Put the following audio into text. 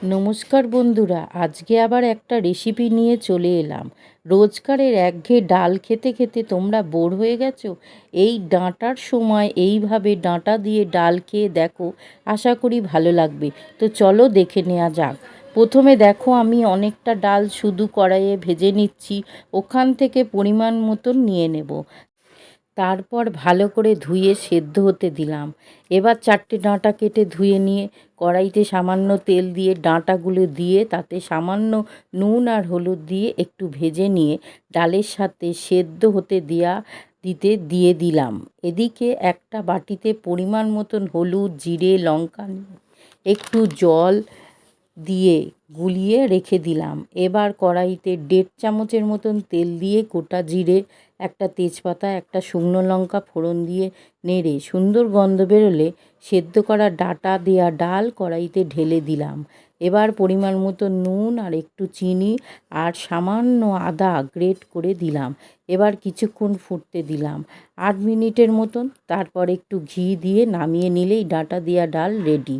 নমস্কার বন্ধুরা, আজকে আবার একটা রেসিপি নিয়ে চলে এলাম। রোজকারের একঘেয়ে ডাল খেতে খেতে তোমরা বোর হয়ে গেছো? এই ডাঁটার সময় এইভাবে ডাঁটা দিয়ে ডাল খেয়ে দেখো, আশা করি ভালো লাগবে। তো চলো দেখে নেওয়া যাক। প্রথমে দেখো, আমি অনেকটা ডাল শুধু কড়াইয়ে ভেজে নিচ্ছি। ওখান থেকে পরিমাণ মতন নিয়ে নেব। তারপর ভালো করে ধুয়ে সেদ্ধ হতে দিলাম। এবার 4টে ডাঁটা কেটে ধুয়ে নিয়ে কড়াইতে সামান্য তেল দিয়ে ডাঁটাগুলো দিয়ে তাতে সামান্য নুন আর হলুদ দিয়ে একটু ভেজে নিয়ে ডালের সাথে সেদ্ধ হতে দিয়ে দিলাম। এদিকে একটা বাটিতে পরিমাণ মতন হলুদ, জিরে, লঙ্কা একটু জল দিয়ে গুলিয়ে রেখে দিলাম। এবার কড়াইতে 1.5 চামচের মতন তেল দিয়ে গোটা জিরে, একটা তেজপাতা, একটা শুকনো লঙ্কা ফোড়ন দিয়ে নেড়ে সুন্দর গন্ধ বেরোলে সেদ্ধ করা ডাঁটা দেওয়া ডাল কড়াইতে ঢেলে দিলাম। এবার পরিমাণ মতো নুন আর একটু চিনি আর সামান্য আদা গ্রেট করে দিলাম। এবার কিছুক্ষণ ফুটতে দিলাম, 8 মিনিটের মতন। তারপর একটু ঘি দিয়ে নামিয়ে নিলেই ডাঁটা দেওয়া ডাল রেডি।